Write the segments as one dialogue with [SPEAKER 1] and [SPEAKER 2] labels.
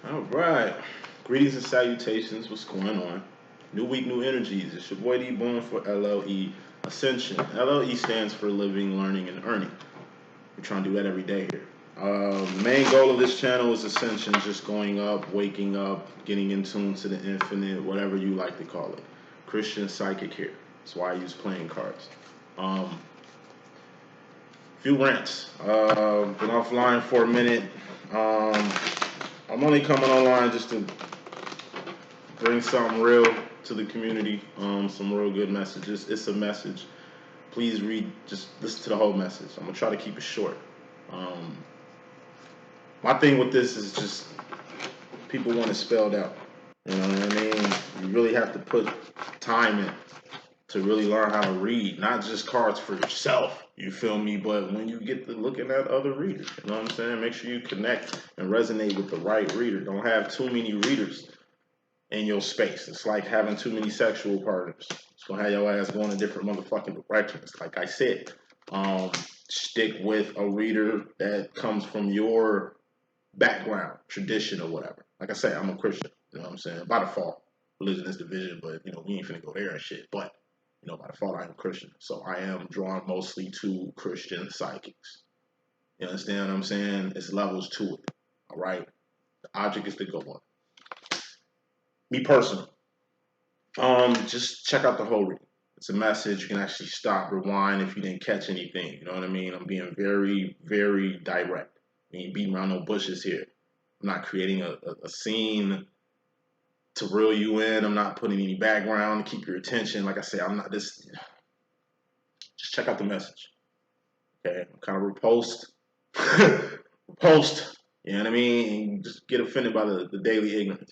[SPEAKER 1] All right. Greetings and salutations. What's going on? New week, new energies. It's your boy D Boom for LLE Ascension. LLE stands for living, learning, and earning. We're trying to do that every day here. The main goal of this channel is ascension, just going up, waking up, getting in tune to the infinite, whatever you like to call it. Christian psychic here. That's why I use playing cards. Um, few rants. Been offline for a minute. Um, I'm only coming online just to bring something real to the community, some real good messages. It's a message. Please read, just listen to the whole message. I'm gonna try to keep it short. Um, my thing with this is just people want it spelled out. You know what I mean? You really have to put time in to really learn how to read, not just cards for yourself. You feel me? But when you get to looking at other readers, you know what I'm saying? Make sure you connect and resonate with the right reader. Don't have too many readers in your space. It's like having too many sexual partners. It's gonna have your ass going in different motherfucking directions. Like I said, stick with a reader that comes from your background, tradition, or whatever. Like I said, I'm a Christian. You know what I'm saying? By default, religion is division, but we ain't finna go there and shit. But by default, I am Christian, so I am drawn mostly to Christian psychics. You understand what I'm saying? It's levels to it. All right. The object is to go on. Me personally, just check out the whole reading. It's a message. You can actually stop, rewind if you didn't catch anything. You know what I mean? I'm being very, very direct. I ain't beating around no bushes here. I'm not creating a scene to reel you in. I'm not putting any background to keep your attention. Like I say, I'm not this. Just check out the message. Okay, I'm kind of repost, repost. You know what I mean? And just get offended by the daily ignorance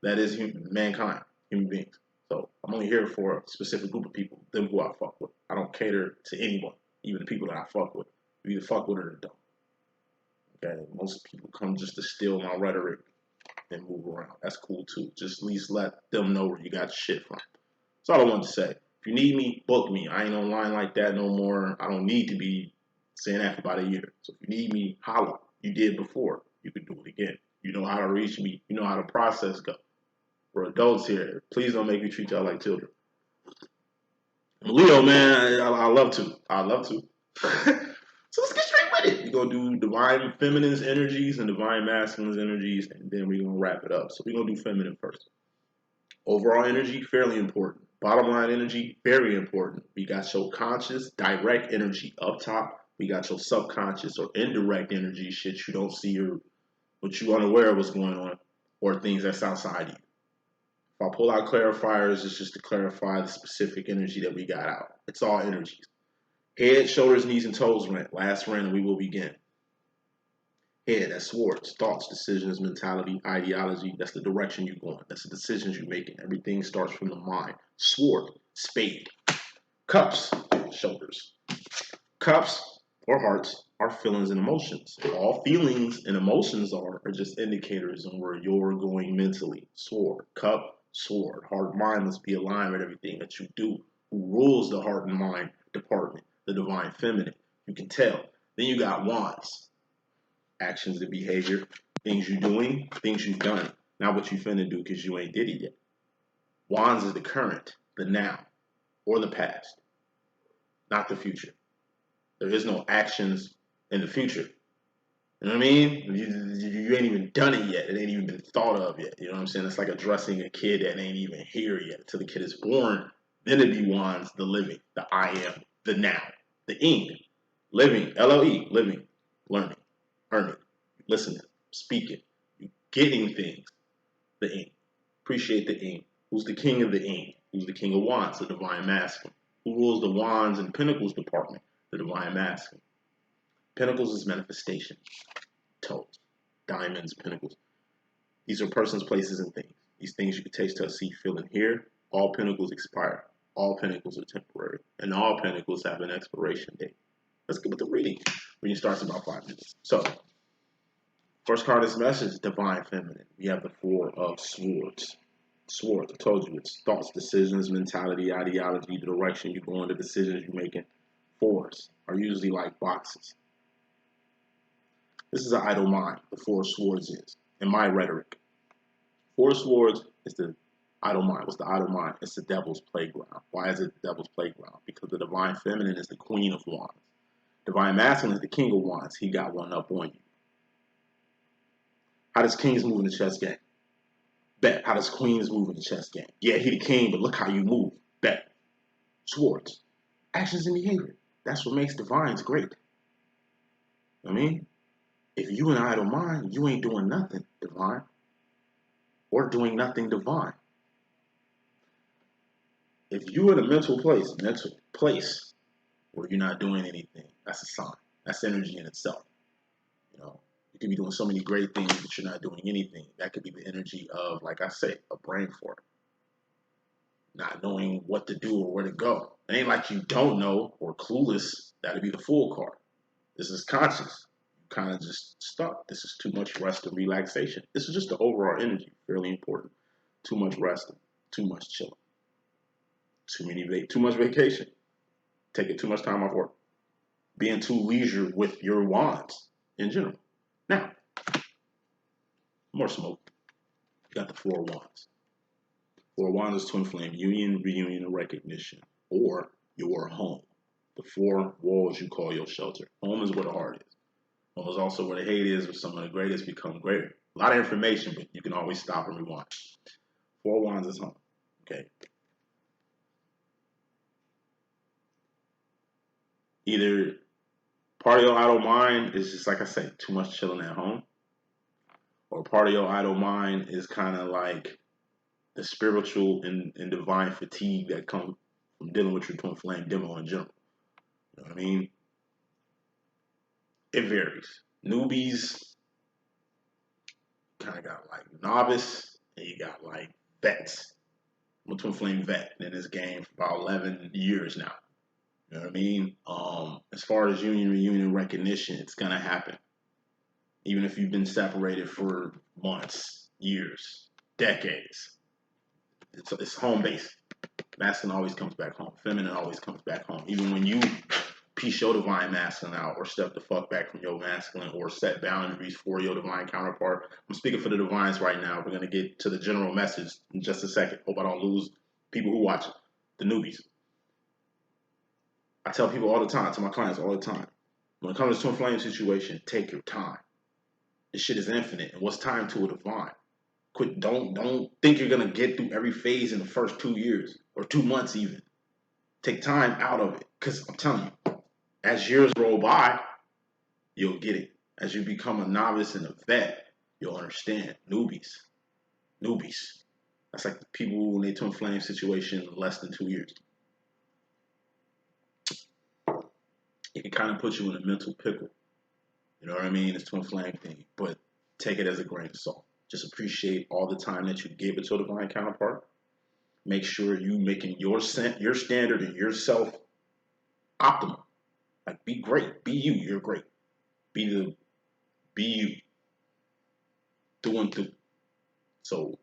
[SPEAKER 1] that is mankind, human beings. So I'm only here for a specific group of people, them who I fuck with. I don't cater to anyone, even the people that I fuck with. You either fuck with it or don't. Okay, most people come just to steal my rhetoric and move around. That's cool too. Just at least let them know where you got shit from. That's all I wanted to say. If you need me, book me. I ain't online like that no more. I don't need to be saying that for about a year. So if you need me, holla. You did before. You could do it again. You know how to reach me. You know how the process goes. For adults here, please don't make me treat y'all like children. Leo, man, I love to. I love to. So let's get straight with it. We're gonna do divine feminine's energies and divine masculine's energies, and then we're gonna wrap it up. So we're gonna do feminine first. Overall energy, fairly important. Bottom line energy, very important. We got your conscious, direct energy up top. We got your subconscious or indirect energy, shit you don't see or what you unaware of what's going on, or things that's outside you. If I pull out clarifiers, it's just to clarify the specific energy that we got out. It's all energies. Head, shoulders, knees, and toes rent. Last rent, and we will begin. Head, that's swords, thoughts, decisions, mentality, ideology. That's the direction you're going. That's the decisions you're making. Everything starts from the mind. Sword, spade. Cups, shoulders. Cups, or hearts, are feelings and emotions. All feelings and emotions are just indicators on where you're going mentally. Sword, cup, sword. Heart and mind must be aligned with everything that you do. Who rules the heart and mind department? The divine feminine. You can tell. Then you got wands. Actions and behavior. Things you're doing, things you've done. Not what you finna do because you ain't did it yet. Wands is the current, the now, or the past, not the future. There is no actions in the future. You know what I mean? You ain't even done it yet. It ain't even been thought of yet. You know what I'm saying? It's like addressing a kid that ain't even here yet. Until the kid is born, then it be wands, the living, the I am, the now, the ing, living, LLE, living, learning, earning, listening, speaking, getting things, the ing. Appreciate the ing. Who's the king of the ing? Who's the king of wands? The divine masculine. Who rules the wands and pentacles department? The divine masculine. Pentacles is manifestation. Toes. Diamonds, pentacles. These are persons, places, and things. These things you can taste, touch, see, feel, and hear. All pentacles expire. All pentacles are temporary. And all pentacles have an expiration date. Let's get with the reading. Reading starts in about 5 minutes. So, first card is message, divine feminine. We have the Four of Swords. Swords, I told you, it's thoughts, decisions, mentality, ideology, the direction you're going, the decisions you're making. Fours are usually like boxes. This is an idle mind, the Four of Swords is. in my rhetoric. Four of Swords is the idle mind. What's the idle mind? It's the devil's playground. Why is it the devil's playground? Because the divine feminine is the queen of wands. Divine masculine is the king of wands. He got one up on you. How does kings move in the chess game? Bet. How does queens move in the chess game? Yeah, he the king, but look how you move. Bet. Swords. Actions and behavior. That's what makes divines great. I mean, if you an idle mind, you ain't doing nothing divine. Or doing nothing divine. If you're in a mental place where you're not doing anything, that's a sign. That's energy in itself. You know, you could be doing so many great things, but you're not doing anything. That could be the energy of, like I say, a brain fart. Not knowing what to do or where to go. It ain't like you don't know or clueless. That'd be the fool card. This is conscious. You kind of just stuck. This is too much rest and relaxation. This is just the overall energy. Fairly important. Too much resting. Too much chilling. Too much vacation. Taking too much time off work. Being too leisure with your wands in general. Now, more smoke. You got the Four of Wands. Four of Wands is twin flame union, reunion, and recognition, or your home. The four walls you call your shelter. Home is where the heart is. Home is also where the hate is, where some of the greatest become greater. A lot of information, but you can always stop and rewind. Four of Wands is home. Okay. Either part of your idle mind is just, like I say, too much chilling at home, or part of your idle mind is kind of like the spiritual and divine fatigue that comes from dealing with your twin flame demo in general. You know what I mean? It varies. Newbies kind of got like novice, and you got like vets. I'm a twin flame vet in this game for about 11 years now. You know what I mean? As far as union, reunion, recognition, it's gonna happen. Even if you've been separated for months, years, decades. It's home based. Masculine always comes back home. Feminine always comes back home. Even when you piece your divine masculine out or step the fuck back from your masculine or set boundaries for your divine counterpart. I'm speaking for the divines right now. We're going to get to the general message in just a second. Hope I don't lose people who watch it. The newbies. I tell people all the time, to my clients all the time, when it comes to twin flame situation, take your time. This shit is infinite. And what's time to a divine? Quit. Don't think you're gonna get through every phase in the first 2 years or 2 months even. Take time out of it, because I'm telling you, as years roll by, you'll get it. As you become a novice and a vet, you'll understand. Newbies. That's like the people in a twin flame situation in less than 2 years. It can kind of put you in a mental pickle. You know what I mean? It's twin flame thing, but take it as a grain of salt. Just appreciate all the time that you gave it to a divine counterpart. Make sure you making your standard and yourself optimal. Like, be great. Be you. You're great. Be you. Through and through. So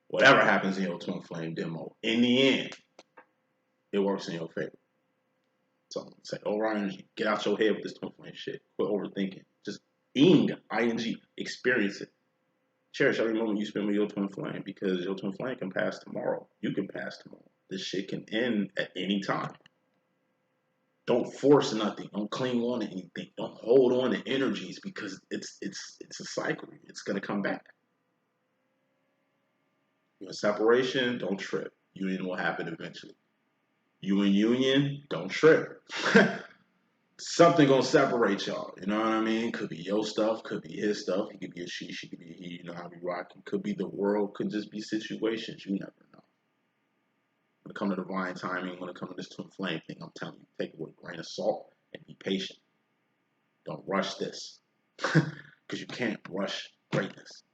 [SPEAKER 1] whatever happens in your twin flame demo, in the end, it works in your favor. So say, overall energy. Get out your head with this twin flame shit. Quit overthinking. Just ing, experience it. Cherish every moment you spend with your twin flame, because your twin flame can pass tomorrow. You can pass tomorrow. This shit can end at any time. Don't force nothing. Don't cling on to anything. Don't hold on to energies, because it's a cycle. It's gonna come back. You're in separation, don't trip. Union will happen eventually. You in union, don't trip. Something gonna separate y'all. You know what I mean? Could be your stuff, could be his stuff. He could be a she could be a he. You know how we rocking. Could be the world, could just be situations. You never know. When it comes to divine timing, when it comes to this twin flame thing, I'm telling you, take it with a grain of salt and be patient. Don't rush this, because you can't rush greatness.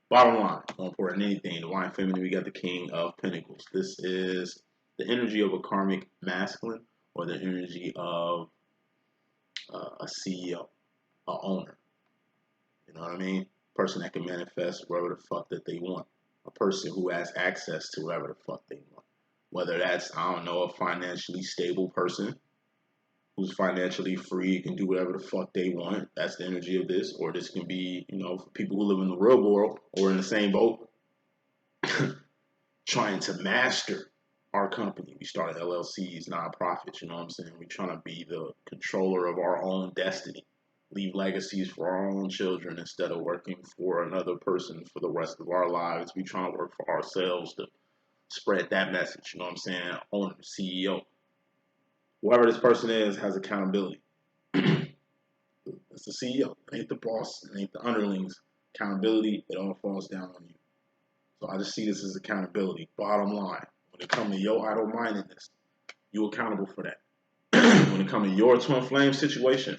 [SPEAKER 1] Bottom line, more important than anything, divine feminine, we got the King of Pentacles. This is the energy of a karmic masculine, or the energy of a CEO, a owner. You know what I mean? Person that can manifest wherever the fuck that they want. A person who has access to wherever the fuck they want. Whether that's, I don't know, a financially stable person, who's financially free, can do whatever the fuck they want. That's the energy of this. Or this can be, for people who live in the real world or in the same boat, trying to master our company. We started LLCs, nonprofits, you know what I'm saying? We're trying to be the controller of our own destiny, leave legacies for our own children instead of working for another person for the rest of our lives. We're trying to work for ourselves to spread that message, you know what I'm saying? Owner, CEO. Whoever this person is has accountability. It's the CEO. It ain't the boss. It ain't the underlings. Accountability, it all falls down on you. So I just see this as accountability. Bottom line, when it comes to your idle-mindedness, you're accountable for that. When it comes to your twin flame situation,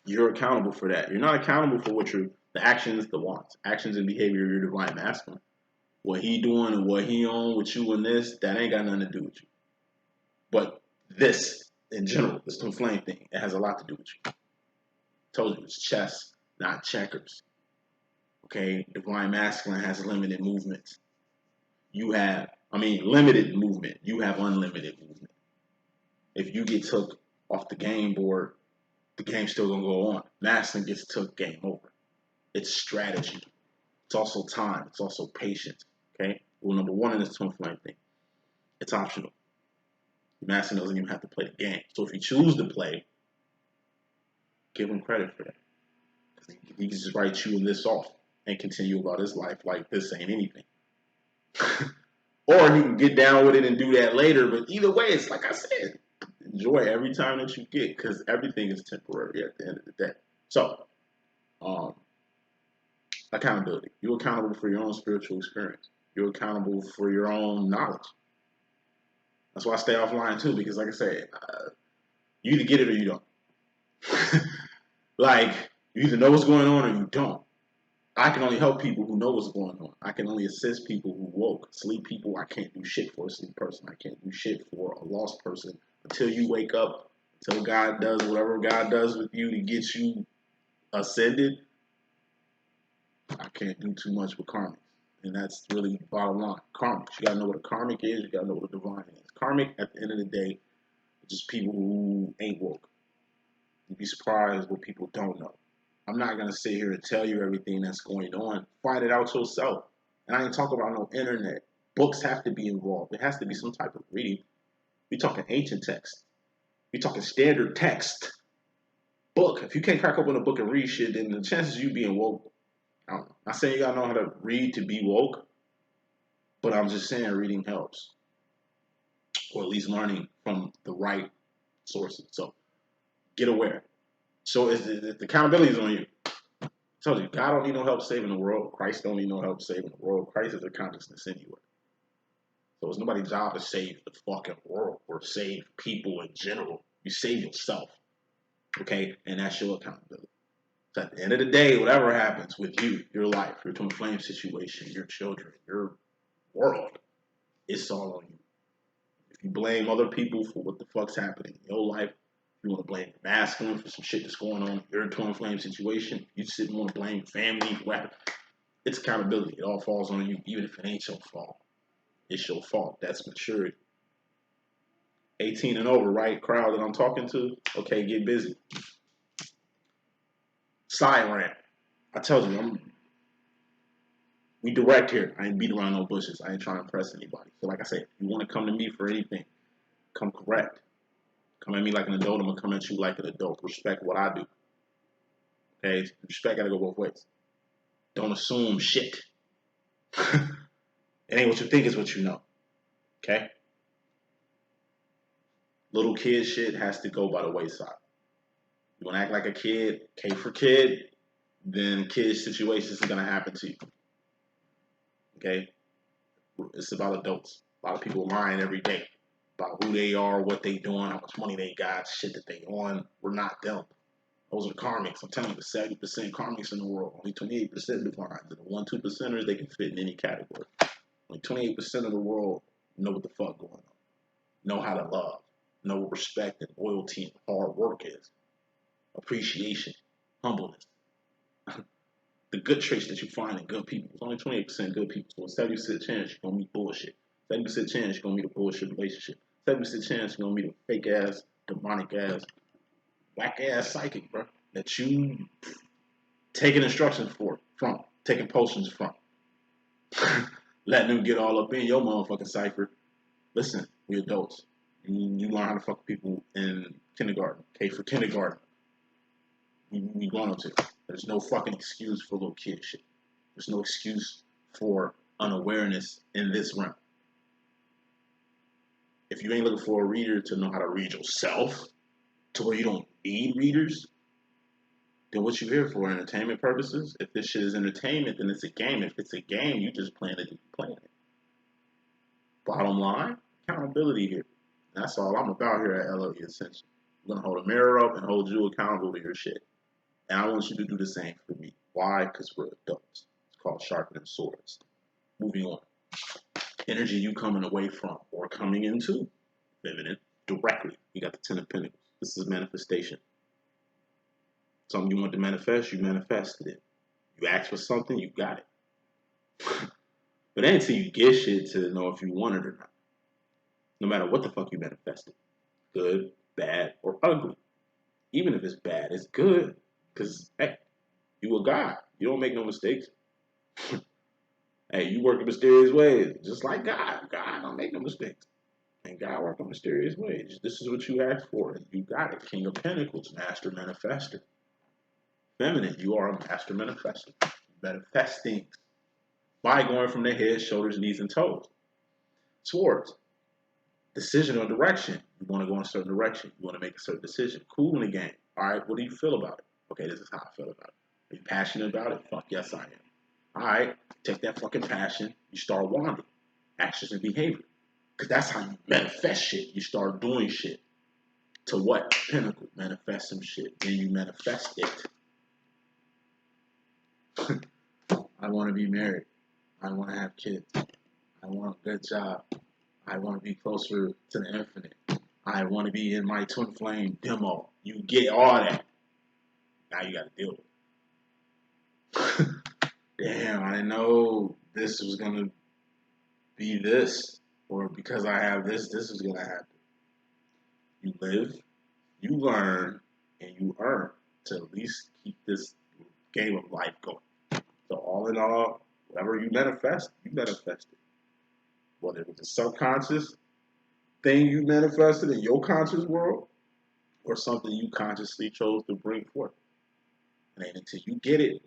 [SPEAKER 1] you're accountable for that. You're not accountable for the actions, the wants, actions and behavior of your divine masculine. What he doing and what he on with you and this, that ain't got nothing to do with you. But this, in general, this twin flame thing, it has a lot to do with you. I told you, it's chess, not checkers. Okay, divine masculine has limited movement. Limited movement. You have unlimited movement. If you get took off the game board, the game's still gonna go on. Masculine gets took, game over. It's strategy. It's also time. It's also patience. Okay. Rule number one in this twin flame thing. It's optional. Masculine doesn't even have to play the game. So if you choose to play, give him credit for that. He can just write you and this off and continue about his life like this ain't anything. Or he can get down with it and do that later. But either way, it's like I said, enjoy every time that you get, because everything is temporary at the end of the day. So, accountability. You're accountable for your own spiritual experience. You're accountable for your own knowledge. That's why I stay offline too, because like I said, you either get it or you don't. Like, you either know what's going on or you don't. I can only help people who know what's going on. I can only assist people who woke. Sleep people, I can't do shit for a sleep person. I can't do shit for a lost person. Until you wake up, until God does whatever God does with you to get you ascended, I can't do too much with karmics. And that's really the bottom line. Karmics. You gotta know what a karmic is, you gotta know what a divine is. Karmic, at the end of the day, is just people who ain't woke. You'd be surprised what people don't know. I'm not going to sit here and tell you everything that's going on. Find it out yourself. And I ain't talking about no internet. Books have to be involved. There has to be some type of reading. We're talking ancient text. We're talking standard text. Book. If you can't crack open a book and read shit, then the chances of you being woke, I don't know. I'm not saying you got to know how to read to be woke, but I'm just saying reading helps. Or at least learning from the right sources. So get aware. So the accountability is on you. I told you, God don't need no help saving the world. Christ don't need no help saving the world. Christ is a consciousness anyway. So it's nobody's job to save the fucking world or save people in general. You save yourself. Okay? And that's your accountability. So at the end of the day, whatever happens with you, your life, your twin flame situation, your children, your world, it's all on you. If you blame other people for what the fuck's happening in your life, you want to blame the masculine for some shit that's going on in your twin flame situation, you just didn't want to blame family for what. It's accountability. It all falls on you, even if it ain't your fault. It's your fault. That's maturity. 18 and over, right? Crowd that I'm talking to, okay, get busy. Side rant. I told you, we direct here. I ain't beat around no bushes. I ain't trying to impress anybody. So like I said, if you want to come to me for anything, come correct. Come at me like an adult, I'm going to come at you like an adult. Respect what I do. Okay? Respect got to go both ways. Don't assume shit. It ain't what you think, is what you know. Okay? Little kid shit has to go by the wayside. You want to act like a kid, K for kid, then kid situations are going to happen to you. Okay? It's about adults. A lot of people lying every day about who they are, what they doing, how much money they got, shit that they on. We're not them. Those are the karmics. I'm telling you, the 70% karmics in the world, only 28% divine. The 1-2%ers, they can fit in any category. Only 28% of the world know what the fuck going on. Know how to love. Know what respect and loyalty and hard work is. Appreciation. Humbleness. The good traits that you find in good people. It's only 28% good people. So a 70% chance you're going to meet bullshit. 70% chance you're going to meet a bullshit relationship. 70% chance you're going to meet a fake ass demonic ass, whack ass psychic, bro, that you taking instructions from, taking potions from, letting them get all up in your motherfucking cipher. Listen, we adults. You learn how to fuck people in kindergarten. Okay, for kindergarten. We grown up to. There's no fucking excuse for little kid shit. There's no excuse for unawareness in this realm. If you ain't looking for a reader to know how to read yourself, to where you don't need readers, then what you here for? Entertainment purposes? If this shit is entertainment, then it's a game. If it's a game, you just playing it to be playing it. Bottom line, accountability here. That's all I'm about here at LLE.Ascension. I'm gonna hold a mirror up and hold you accountable to your shit. And I want you to do the same for me. Why? Because we're adults. It's called sharpening swords. Moving on. Energy you coming away from or coming into. Feminine. Directly. You got the Ten of Pentacles. This is manifestation. Something you want to manifest, you manifested it. You asked for something, you got it. But it ain't until you get shit to know if you want it or not. No matter what the fuck you manifested. Good, bad, or ugly. Even if it's bad, it's good. Because, hey, you a God. You don't make no mistakes. Hey, you work in mysterious ways. Just like God. God don't make no mistakes. And God work in mysterious ways. This is what you asked for. You got it. King of Pentacles, Master Manifester. Feminine, you are a Master Manifester. Manifest things. By going from the head, shoulders, knees, and toes. Swords. Decision or direction. You want to go in a certain direction. You want to make a certain decision. Cool in the game. All right, what do you feel about it? Okay, this is how I feel about it. Are you passionate about it? Fuck yes, I am. All right, take that fucking passion. You start wanting actions and behavior. Because that's how you manifest shit. You start doing shit. To what? Pinnacle. Manifest some shit. Then you manifest it. I want to be married. I want to have kids. I want a good job. I want to be closer to the infinite. I want to be in my twin flame demo. You get all that. Now you got to deal with it. Damn, I didn't know this was going to be this. Or because I have this, this is going to happen. You live, you learn, and you earn to at least keep this game of life going. So all in all, whatever you manifest it. Whether it was a subconscious thing you manifested in your conscious world or something you consciously chose to bring forth. And until you get it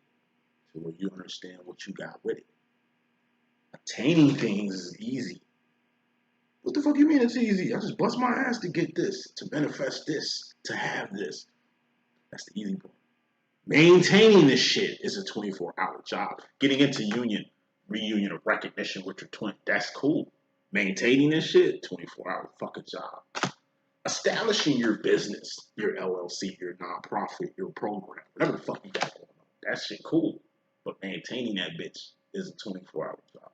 [SPEAKER 1] to where you understand what you got with it. Attaining things is easy. What the fuck you mean it's easy? I just bust my ass to get this, to manifest this, to have this. That's the easy part. Maintaining this shit is a 24-hour job. Getting into reunion of recognition with your twin, that's cool. Maintaining this shit, 24-hour fucking job. Establishing your business, your LLC, your nonprofit, your program, whatever the fuck you got going on, that shit cool. But maintaining that bitch is a 24-hour job.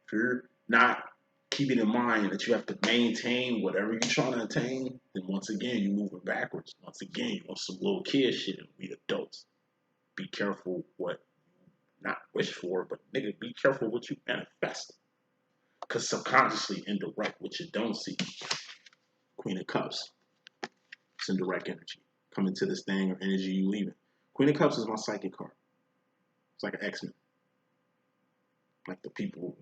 [SPEAKER 1] If you're not keeping in mind that you have to maintain whatever you're trying to attain, then once again, you're moving backwards. Once again, you want some little kid shit and we adults. Be careful what you not wish for, but nigga, be careful what you manifest. Because subconsciously, indirect what you don't see. Queen of Cups. It's indirect energy. Coming to this thing or energy you leaving. Queen of Cups is my psychic card. It's like an X-Men. Like the people,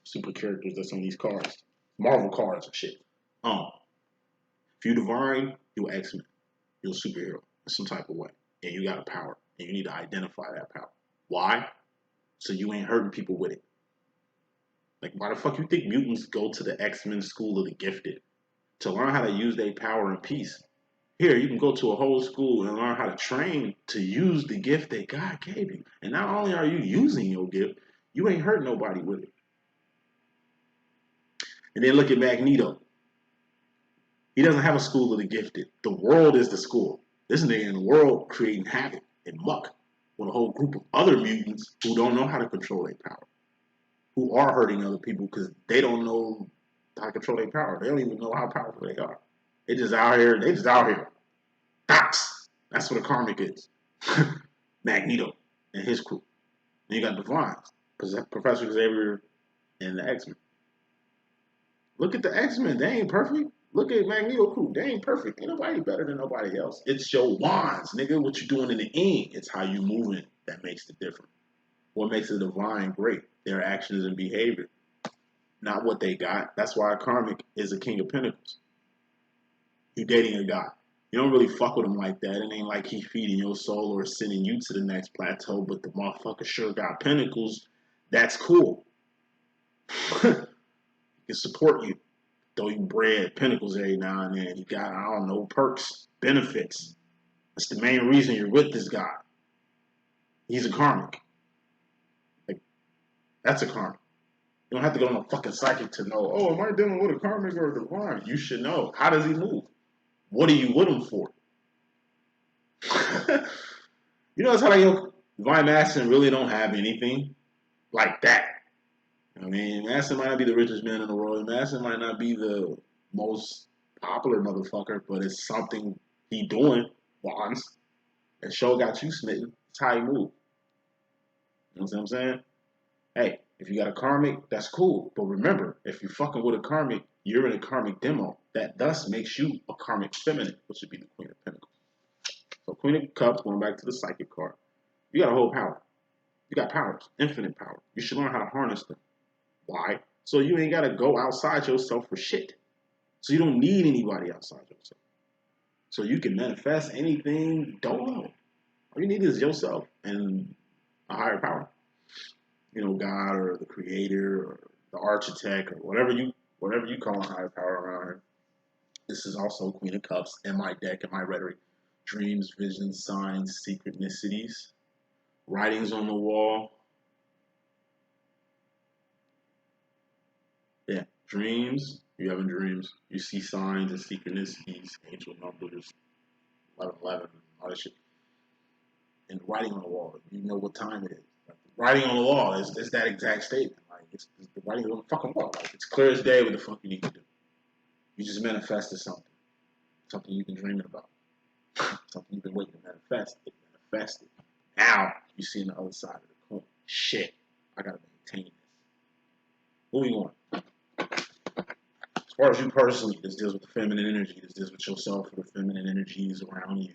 [SPEAKER 1] super characters that's on these cards. Marvel cards and shit. If you divine, you're X-Men. You're a superhero in some type of way. And you got a power. And you need to identify that power. Why? So you ain't hurting people with it. Like, why the fuck you think mutants go to the X-Men School of the Gifted? To learn how to use their power in peace. Here, you can go to a whole school and learn how to train to use the gift that God gave you. And not only are you using your gift, you ain't hurt nobody with it. And then look at Magneto. He doesn't have a school of the gifted. The world is the school. This nigga in the world creating havoc and muck with a whole group of other mutants who don't know how to control their power. Who are hurting other people because they don't know how to control their power. They don't even know how powerful they are. They just out here. Docs. That's what a karmic is. Magneto and his crew. And you got Divines. Professor Xavier and the X-Men. Look at the X-Men. They ain't perfect. Look at Magneto crew. They ain't perfect. Ain't nobody better than nobody else. It's your wands, nigga. What you doing in the ink. It's how you moving that makes the difference. What makes a divine great? Their actions and behavior. Not what they got. That's why a karmic is a king of pentacles. You dating a god. You don't really fuck with him like that. It ain't like he feeding your soul or sending you to the next plateau, but the motherfucker sure got pentacles. That's cool. He can support you. Throw you bread, pentacles every now and then. He got, I don't know, perks, benefits. That's the main reason you're with this guy. He's a karmic. Like, that's a karmic. You don't have to go on a fucking psychic to know, oh, am I dealing with a karmic or a divine? You should know. How does he move? What are you with him for? You notice how your divine masculine really don't have anything like that. I mean, Masson might not be the richest man in the world. Masson might not be the most popular motherfucker, but it's something he doing once. That show got you smitten. It's how he move. You know what I'm saying? Hey, if you got a karmic, that's cool. But remember, if you're fucking with a karmic, you're in a karmic demo. That thus makes you a karmic feminine, which would be the Queen of Pentacles. So Queen of Cups, going back to the psychic card, you got a whole power. You got powers, infinite power. You should learn how to harness them. Why? So you ain't got to go outside yourself for shit. So you don't need anybody outside yourself. So you can manifest anything dolo. All you need is yourself and a higher power. You know, God or the creator or the architect or whatever you call a higher power around here. This is also Queen of Cups in my deck, in my rhetoric. Dreams, visions, signs, synchronicities, writings on the wall. Yeah, dreams. You having dreams. You see signs and synchronicities, angel numbers, 1111, all that shit. And writing on the wall, you know what time it is. Like, writing on the wall is that exact statement. Like it's the writing on the fucking wall. Like it's clear as day what the fuck you need to do. You just manifested something you've been dreaming about, something you've been waiting to manifest. It manifested. Now you see on the other side of the coin. Shit, I gotta maintain this. Moving on. As far as you personally, this deals with the feminine energy. This deals with yourself or the feminine energies around you,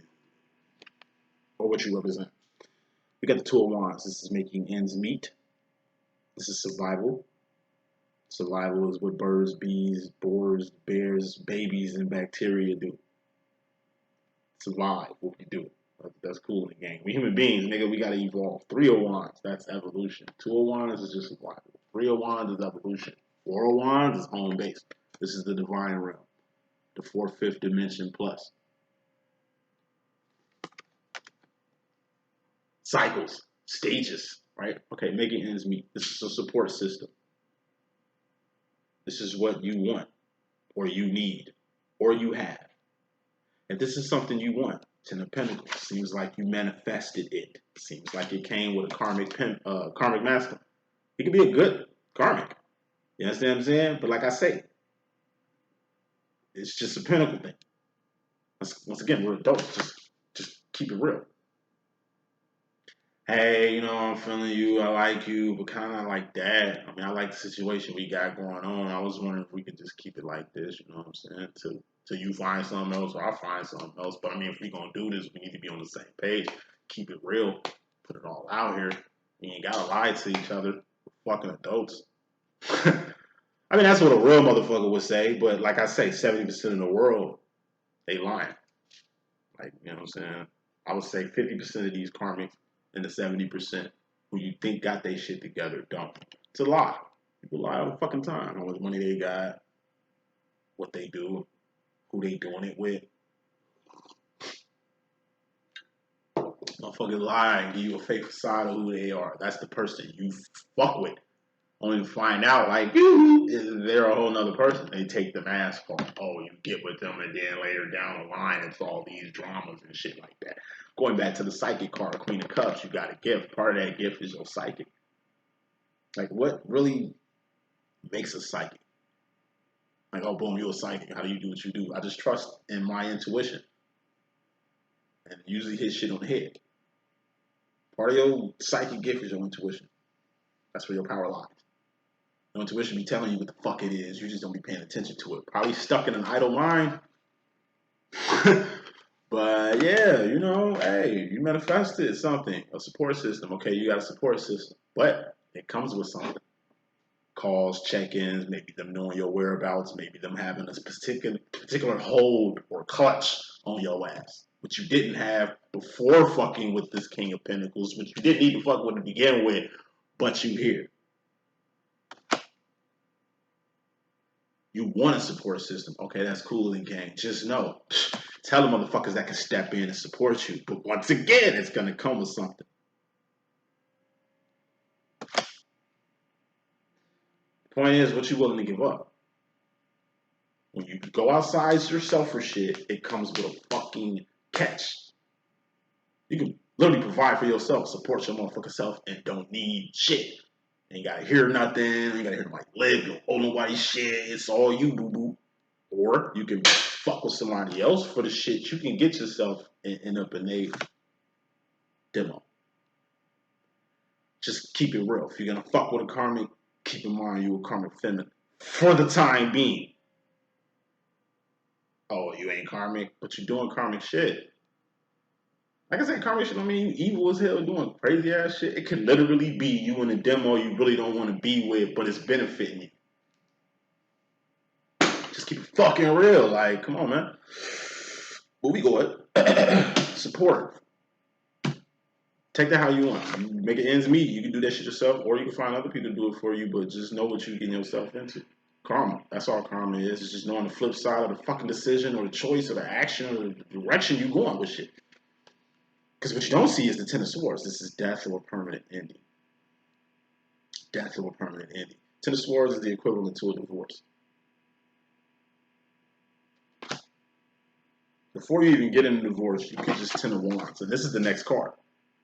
[SPEAKER 1] or what you represent. We got the Two of Wands. This is making ends meet. This is survival. Survival is what birds, bees, boars, bears, babies, and bacteria do. Survive what we do. That's cool in the game. We human beings, nigga, we gotta evolve. Three of Wands, that's evolution. Two of Wands is just survival. Three of Wands is evolution. Four of Wands is home base. This is the divine realm. The fourth, fifth dimension plus. Cycles, stages, right? Okay, making ends meet. This is a support system. This is what you want, or you need, or you have. If this is something you want, Ten of Pentacles, seems like you manifested it. Seems like it came with a karmic master. It could be a good karmic. You understand what I'm saying? But like I say, it's just a pentacle thing. Once again, we're adults. Just keep it real. Hey, you know, I'm feeling you, I like you, but kind of like that. I mean, I like the situation we got going on. I was wondering if we could just keep it like this, you know what I'm saying? Till you find something else or I find something else. But I mean, if we're going to do this, we need to be on the same page. Keep it real. Put it all out here. We ain't got to lie to each other. We're fucking adults. I mean, that's what a real motherfucker would say. But like I say, 70% of the world, they lying. Like, you know what I'm saying? I would say 50% of these karmics and the 70% who you think got their shit together don't. It's a lie. People lie all the fucking time. How much money they got, what they do, who they doing it with. Motherfuckers lie and give you a fake facade of who they are. That's the person you fuck with. Only to find out, like, they're a whole nother person. They take the mask off. Oh, you get with them, and then later down the line, it's all these dramas and shit like that. Going back to the psychic card, Queen of Cups, you got a gift. Part of that gift is your psychic. Like, what really makes a psychic? Like, oh, boom, you're a psychic. How do you do what you do? I just trust in my intuition. And usually hit shit on the head. Part of your psychic gift is your intuition. That's where your power lies. Your intuition be telling you what the fuck it is. You just don't be paying attention to it. Probably stuck in an idle mind. But yeah, you know, hey, you manifested something, a support system. Okay, you got a support system, but it comes with something. Calls, check-ins, maybe them knowing your whereabouts, maybe them having a particular hold or clutch on your ass, which you didn't have before fucking with this King of Pentacles, which you didn't even fuck with to begin with, but you here. You want a support system. Okay, that's cool and gang. Just know, tell the motherfuckers that can step in and support you. But once again, it's going to come with something. Point is, what you willing to give up? When you go outside yourself for shit, it comes with a fucking catch. You can literally provide for yourself, support your motherfucking self, and don't need shit. Ain't gotta hear nothing. Ain't gotta hear nobody live. You don't owe nobody shit. It's all you, boo boo. Or you can fuck with somebody else for the shit you can get yourself and end up in a demo. Just keep it real. If you're gonna fuck with a karmic, keep in mind you a karmic feminine. For the time being. Oh, you ain't karmic, but you're doing karmic shit. Like I said, karmic shit don't mean you evil as hell doing crazy ass shit. It could literally be you in a demo you really don't want to be with, but it's benefiting you. Just keep it fucking real. Like, come on, man. But we go it. Support. Take that how you want. You make it ends meet. You can do that shit yourself, or you can find other people to do it for you, but just know what you're getting yourself into. Karma. That's all karma is. It's just knowing the flip side of the fucking decision or the choice or the action or the direction you're going with shit. Because what you don't see is the Ten of Swords. This is death or permanent ending. Death or permanent ending. Ten of Swords is the equivalent to a divorce. Before you even get in a divorce, you can just Ten of Wands. And this is the next card.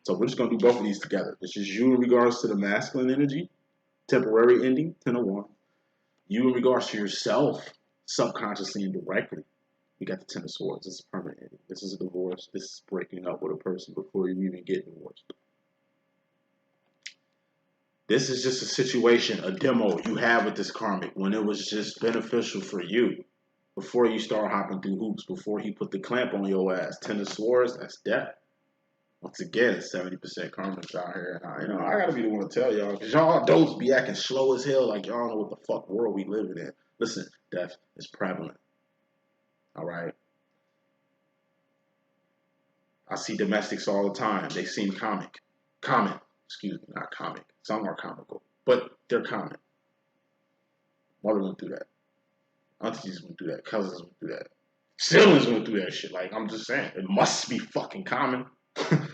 [SPEAKER 1] So we're just going to do both of these together. This is you in regards to the masculine energy, temporary ending, Ten of Wands. You in regards to yourself, subconsciously and directly. You got the Ten of Swords. This is permanent ending. This is a divorce. This is breaking up with a person before you even get divorced. This is just a situation, a demo you have with this karmic when it was just beneficial for you. Before you start hopping through hoops, before he put the clamp on your ass. Ten of Swords, that's death. Once again, 70% karmics out here. And I gotta be the one to tell y'all, because y'all adults be acting slow as hell like y'all know what the fuck world we living in. Listen, death is prevalent. All right? I see domestics all the time. They seem common. Excuse me, not comic. Some are comical, but they're common. Mother went through that. Aunties went through that. Cousins went through that. Siblings went through that shit. Like, I'm just saying, it must be fucking common. Because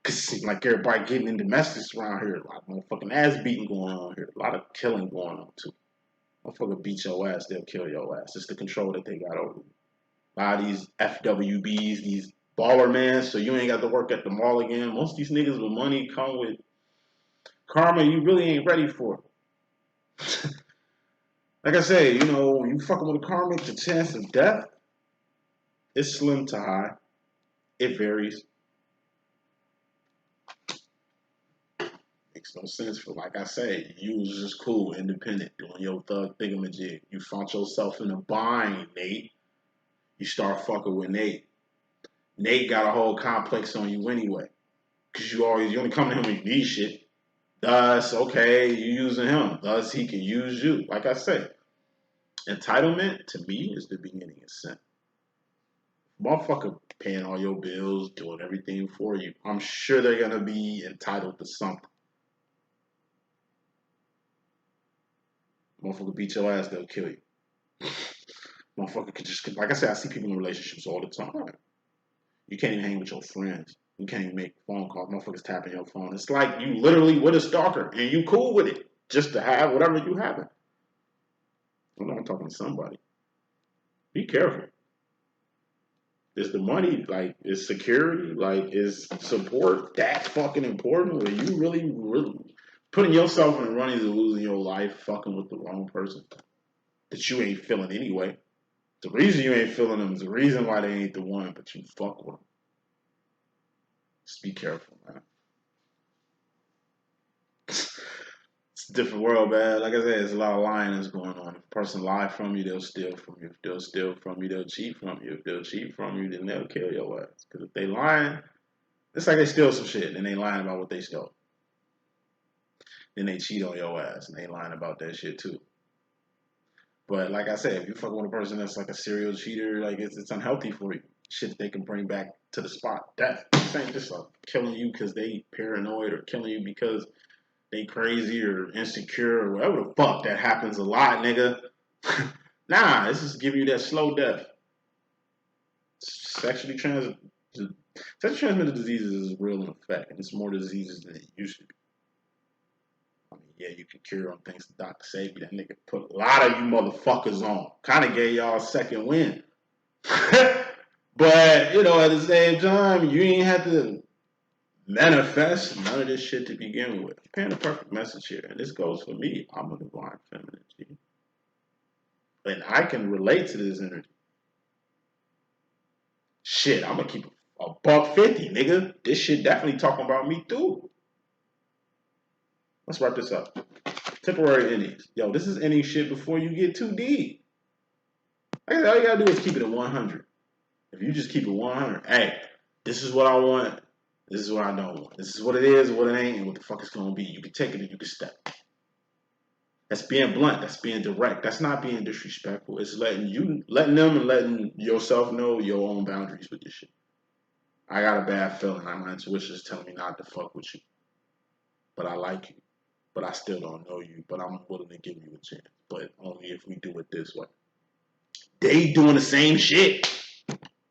[SPEAKER 1] it seems like everybody getting in domestics around here. A lot of motherfucking ass beating going on here. A lot of killing going on, too. Motherfucker beat your ass, they'll kill your ass. It's the control that they got over you. A lot of these FWBs, these baller man, so you ain't got to work at the mall again. Most of these niggas with money come with karma you really ain't ready for. Like I say, when you fucking with a karmic, the chance of death is slim to high. It varies. Makes no sense for, like I say, you was just cool, independent, doing your thug thingamajig. You found yourself in a bind, Nate. You start fucking with Nate. Nate got a whole complex on you anyway. Because you only come to him when you need shit. Thus, okay, you using him. Thus, he can use you. Like I said, entitlement, to me, is the beginning of sin. Motherfucker paying all your bills, doing everything for you. I'm sure they're going to be entitled to something. Motherfucker beat your ass, they'll kill you. Motherfucker could just, like I said, I see people in relationships all the time. You can't even hang with your friends. You can't even make phone calls. Motherfuckers tapping your phone. It's like you literally with a stalker and you cool with it just to have whatever you have. I'm talking to somebody. Be careful. Is the money, like, is security, like, is support that fucking important? Are you really putting yourself in the runnings of losing your life fucking with the wrong person that you ain't feeling anyway? The reason you ain't feeling them is the reason why they ain't the one, but you fuck with them. Just be careful, man. It's a different world, man. Like I said, there's a lot of lying that's going on. If a person lie from you, they'll steal from you. If they'll steal from you, they'll cheat from you. If they'll cheat from you, then they'll kill your ass. Because if they lying, it's like they steal some shit and they lying about what they stole. Then they cheat on your ass and they lying about that shit too. But like I said, if you fuck with a person that's like a serial cheater, like it's unhealthy for you. Shit they can bring back to the spot. Death. This ain't just like killing you because they paranoid or killing you because they crazy or insecure or whatever the fuck that happens a lot, nigga. Nah, this is giving you that slow death. Sexually transmitted diseases is real in effect, and it's more diseases than it used to be. I mean, yeah, you can cure on things the doctor say, but that nigga put a lot of you motherfuckers on. Kind of gave y'all a second win. But, you know, at the same time, you ain't have to manifest none of this shit to begin with. I'm paying the perfect message here, and this goes for me. I'm a divine feminine, G. And I can relate to this energy. Shit, I'm gonna keep a $150, nigga. This shit definitely talking about me too. Let's wrap this up. Temporary endings. Yo, this is ending shit before you get too deep. Like I said, all you gotta do is keep it at 100. If you just keep it 100, hey, this is what I want. This is what I don't want. This is what it is, what it ain't, and what the fuck it's gonna be. You can take it and you can step. That's being blunt. That's being direct. That's not being disrespectful. It's letting them and letting yourself know your own boundaries with this shit. I got a bad feeling. My intuition is telling me not to fuck with you. But I like you. But I still don't know you. But I'm willing to give you a chance. But only if we do it this way. They doing the same shit.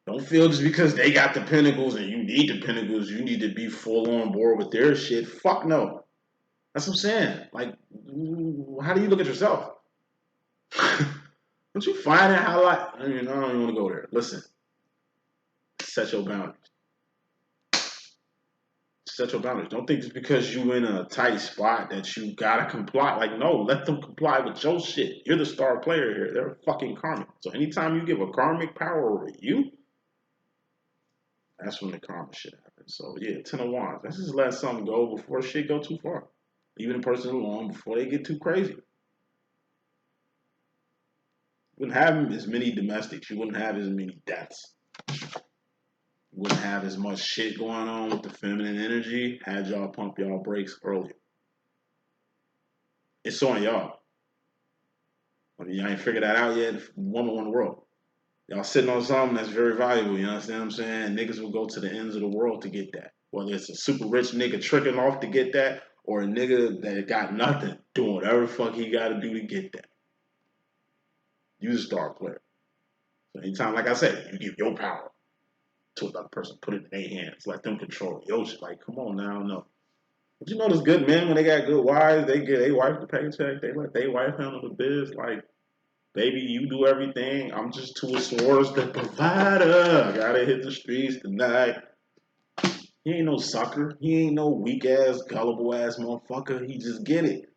[SPEAKER 1] Don't feel just because they got the pinnacles and you need the pinnacles, you need to be full on board with their shit. Fuck no. That's what I'm saying. Like, how do you look at yourself? Don't you find it how I don't even want to go there. Listen. Set your boundaries. Set your boundaries. Don't think just because you in a tight spot that you gotta comply. Like, no, let them comply with your shit. You're the star player here. They're fucking karmic. So anytime you give a karmic power over you, that's when the karma shit happens. So yeah, 10 of Wands. Let's just let something go before shit go too far. Leaving a person alone before they get too crazy. You wouldn't have as many domestics. You wouldn't have as many deaths. You wouldn't have as much shit going on with the feminine energy had y'all pump y'all brakes earlier. It's on y'all. I mean, y'all ain't figured that out yet. Woman on the world. Y'all sitting on something that's very valuable, you understand what I'm saying? Niggas will go to the ends of the world to get that. Whether it's a super rich nigga tricking off to get that, or a nigga that got nothing doing whatever the fuck he gotta do to get that. You the star player. So anytime, like I said, you give your power to another person, put it in their hands, let them control your shit. Like, come on now, no. But you know those good men, when they got good wives, they get their wife the paycheck, they let their wife handle the biz, like, baby, you do everything. I'm just two of swords, the provider. I gotta hit the streets tonight. He ain't no sucker. He ain't no weak ass, gullible ass motherfucker. He just get it.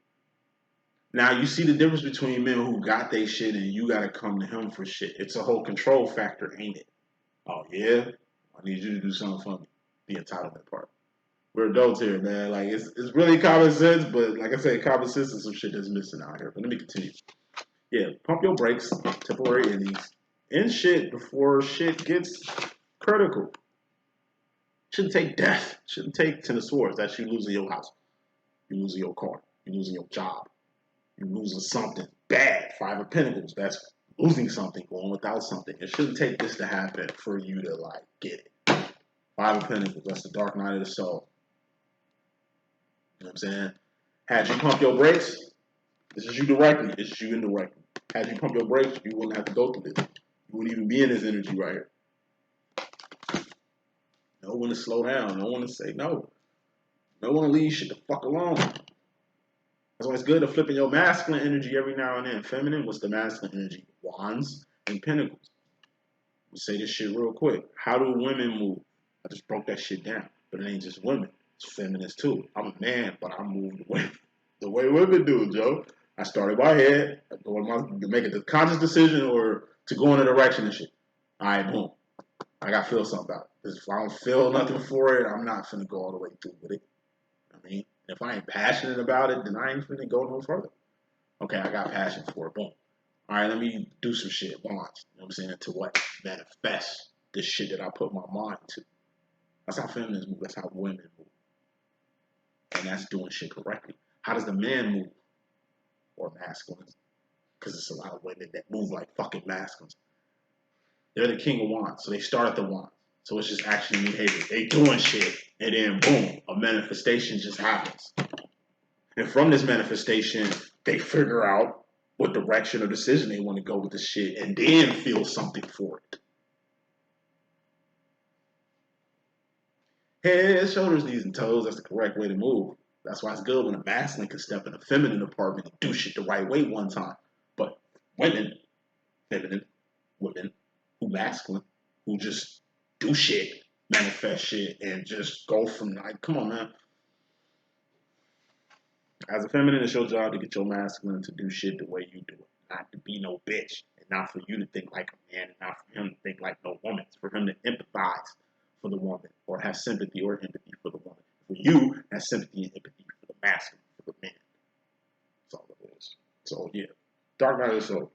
[SPEAKER 1] Now you see the difference between men who got they shit and you gotta come to him for shit. It's a whole control factor, ain't it? Oh yeah, I need you to do something for me. The entitlement part. We're adults here, man. Like it's really common sense, but like I said, common sense is some shit that's missing out here. But let me continue. Yeah, pump your brakes, temporary endings, end shit before shit gets critical. Shouldn't take death. Shouldn't take 10 of swords. That's you losing your house. You losing your car. You losing your job. You losing something bad. 5 of Pentacles. That's losing something, going without something. It shouldn't take this to happen for you to like get it. 5 of Pentacles. That's the dark night of the soul. You know what I'm saying? Had you pump your brakes, this is you directly. This is you indirectly. Had you pump your brakes, you wouldn't have to go through this. You wouldn't even be in this energy right here. No one to slow down. No one to say no. No one to leave shit the fuck alone. That's why it's good to flip in your masculine energy every now and then. Feminine, what's the masculine energy? Wands and Pentacles. We say this shit real quick. How do women move? I just broke that shit down. But it ain't just women. It's feminists too. I'm a man, but I move the way women do, Joe. I started my head, to make a conscious decision or to go in a direction and shit. All right, boom. I got to feel something about it. Because if I don't feel nothing for it, I'm not finna go all the way through with it. I mean, If I ain't passionate about it, then I ain't finna go no further. Okay, I got passion for it. Boom. All right, let me do some shit. Launch. You know what I'm saying? To what? Manifest the shit that I put my mind to. That's how feminists move. That's how women move. And that's doing shit correctly. How does the man move? Or masculines? Because it's a lot of women that move like fucking masculines. They're the king of wands, so they start at the wands. So it's just action behavior. They doing shit, and then boom, a manifestation just happens. And from this manifestation, they figure out what direction or decision they want to go with the shit, and then feel something for it. Head, shoulders, knees, and toes, that's the correct way to move. That's why it's good when a masculine can step in a feminine department and do shit the right way one time. But women, feminine, women, who masculine, who just do shit, manifest shit, and just go from like, come on, man. As a feminine, it's your job to get your masculine to do shit the way you do it. Not to be no bitch. And not for you to think like a man, and not for him to think like no woman. It's for him to empathize for the woman, or have sympathy or empathy for the woman. For you, have sympathy and empathy for the masculine, for the man. That's all it is. So, yeah. Dark night of the soul.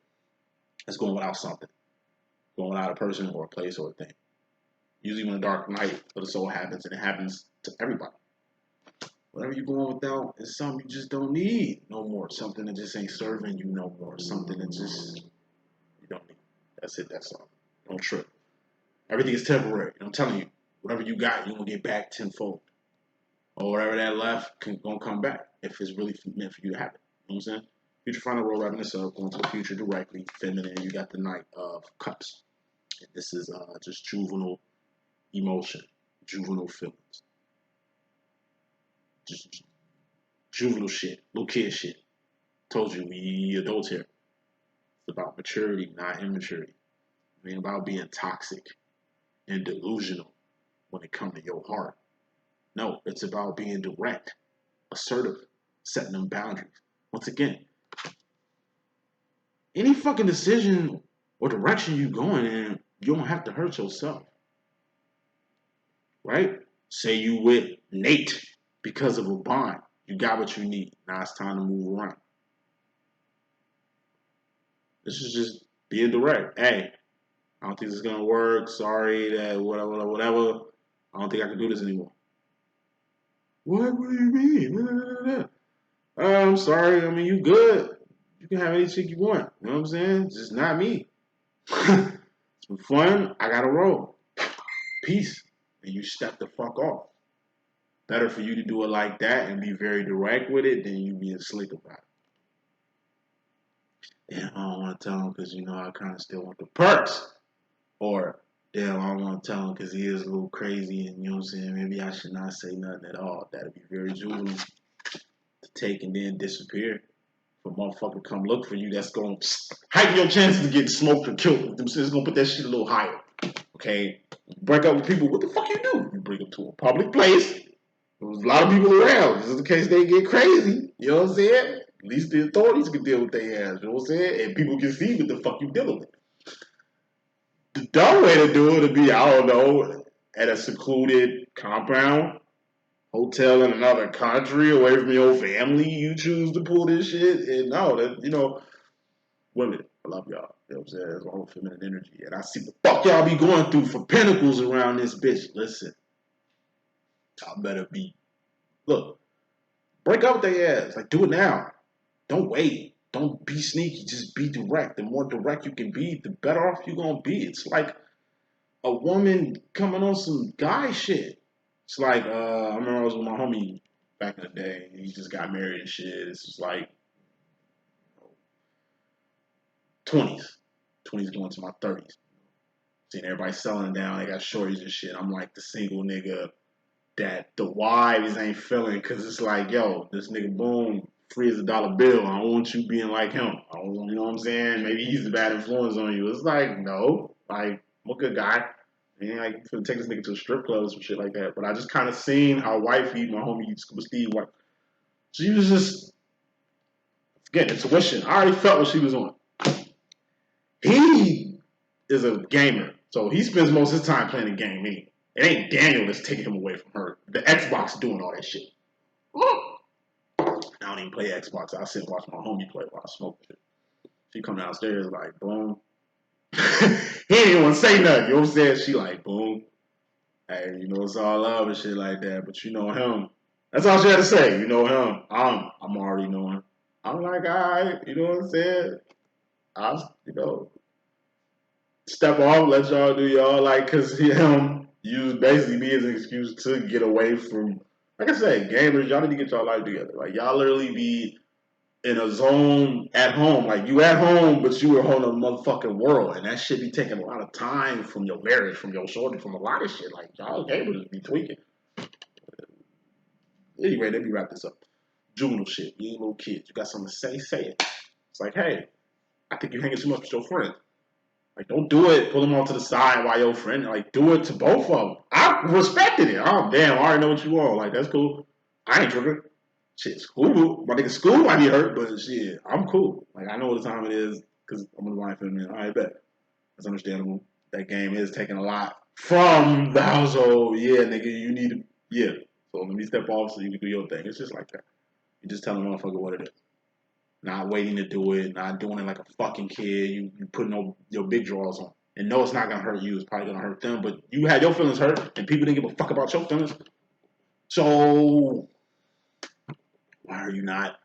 [SPEAKER 1] It's going without something. Going without a person or a place or a thing. Usually when a dark night of the soul happens, and it happens to everybody. Whatever you're going without is something you just don't need no more. Something that just ain't serving you no more. Something that just you don't need. That's it. That's all. Don't trip. Everything is temporary. I'm telling you, whatever you got, you're going to get back tenfold. Or whatever that left going to come back if it's really meant for you to have it. You know what I'm saying? Future final roll, wrapping this up, going to the future directly, feminine. You got the Knight of Cups. And this is just juvenile emotion, juvenile feelings. Just juvenile shit, little kid shit. Told you, we adults here. It's about maturity, not immaturity. It ain't about being toxic and delusional when it comes to your heart. No, it's about being direct, assertive, setting them boundaries. Once again, any fucking decision or direction you going in, you don't have to hurt yourself. Right? Say you with Nate because of a bond. You got what you need. Now it's time to move around. This is just being direct. Hey, I don't think this is gonna work. Sorry that whatever. I don't think I can do this anymore. What do you mean? I'm sorry. I mean, you good. You can have any chick you want. You know what I'm saying? Just not me. It's been fun. I gotta roll. Peace. And you step the fuck off. Better for you to do it like that and be very direct with it than you being slick about it. Damn, I don't want to tell him because, I kind of still want the perks. Or, damn, I don't want to tell him because he is a little crazy and, you know what I'm saying, maybe I should not say nothing at all. That'd be very juvenile to take and then disappear. If a motherfucker come look for you, that's going to heighten your chances of getting smoked or killed. It's going to put that shit a little higher. Okay? Break up with people, what the fuck you do? You bring them to a public place. There's a lot of people around, just in case they get crazy. You know what I'm saying? At least the authorities can deal with their ass. You know what I'm saying? And people can see what the fuck you dealing with. The dumb way to do it would be, I don't know, at a secluded compound, hotel in another country, away from your family. You choose to pull this shit. And no, that, women, I love y'all. You know what I'm saying? It's all feminine energy. And I see what the fuck y'all be going through for pinnacles around this bitch. Listen. Y'all better be. Look, break up with their ass. Like, do it now. Don't wait. Don't be sneaky. Just be direct. The more direct you can be, the better off you're going to be. It's like a woman coming on some guy shit. It's like, I remember I was with my homie back in the day. He just got married and shit. This was like 20s. 20s going to my 30s. Seeing everybody selling down. They got shorties and shit. I'm like the single nigga that the wives ain't feeling because it's like, yo, this nigga boom, free as a dollar bill. I don't want you being like him. I don't, you know what I'm saying? Maybe he's a bad influence on you. It's like, no, like, I'm a good guy. And like, you take this nigga to a strip club or some shit like that. But I just kind of seen how wifey, my homie, Scuba Steve, wife, she was just getting intuition. I already felt what she was on. He is a gamer, so he spends most of his time playing the game anyway. It ain't Daniel that's taking him away from her. The Xbox doing all that shit. don't even play Xbox. I sit and watch my homie play while I smoke it. She come downstairs like, boom. He ain't even want to say nothing. You know what I'm saying? She like, boom. Hey, you know it's all love and shit like that. But you know him. That's all she had to say. You know him. I'm already knowing. I'm like, all right. You know what I'm saying? I'll step off, let y'all do y'all. Like, cause him use basically me as an excuse to get away from. Like I said, gamers, y'all need to get y'all life together. Like y'all literally be in a zone at home. Like you at home, but you were home in a motherfucking world. And that shit be taking a lot of time from your marriage, from your shoulder, from a lot of shit. Like y'all gamers be tweaking. Anyway, let me wrap this up. Juvenile shit. You ain't little kids. You got something to say, say it. It's like, hey, I think you're hanging too much with your friend. Like, don't do it. Pull them off to the side while your friend. Like, do it to both of them. I respected it. Oh, damn. I already know what you want. Like, that's cool. I ain't tripping. Shit, school. My nigga, school might be hurt, but shit, I'm cool. Like, I know what the time it is because I'm in the line for me. All right, bet. That's understandable. That game is taking a lot from the household. Yeah, nigga, you need to. Yeah. So let me step off so you can do your thing. It's just like that. You just tell the motherfucker what it is. Not waiting to do it, not doing it like a fucking kid. You putting your big draws on. And no, it's not gonna hurt you. It's probably gonna hurt them. But you had your feelings hurt, and people didn't give a fuck about your feelings. So why are you not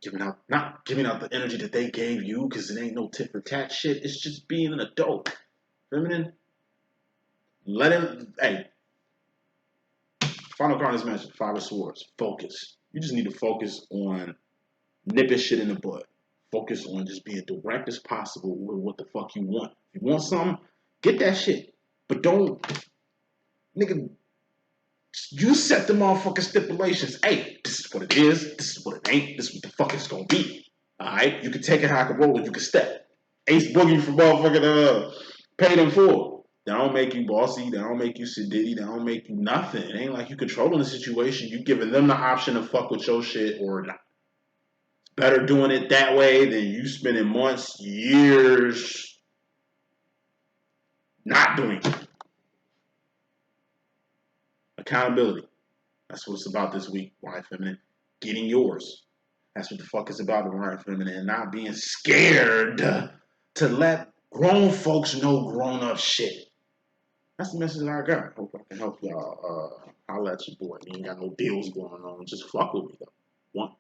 [SPEAKER 1] giving out the energy that they gave you? Because it ain't no tit for tat shit. It's just being an adult, feminine. Let him. Hey, final card is mentioned. Five of Swords. Focus. You just need to focus on nipping shit in the bud. Focus on just being direct as possible with what the fuck you want. If you want something, get that shit. But don't, nigga, you set the motherfucking stipulations. Hey, this is what it is. This is what it ain't. This is what the fuck it's gonna be. Alright? You can take it how I can roll it. You can step. Ace Boogie from motherfucking Paid in Full. They don't make you bossy. They don't make you sedity. They don't make you nothing. It ain't like you controlling the situation. You giving them the option to fuck with your shit or not. Better doing it that way than you spending months, years not doing it. Accountability. That's what it's about this week, Why Feminine. Getting yours. That's what the fuck it's about, Why Feminine. And not being scared to let grown folks know grown up shit. That's the message I got. Hope I can help y'all. Holla at your boy. You ain't got no deals going on. Just fuck with me, though. One.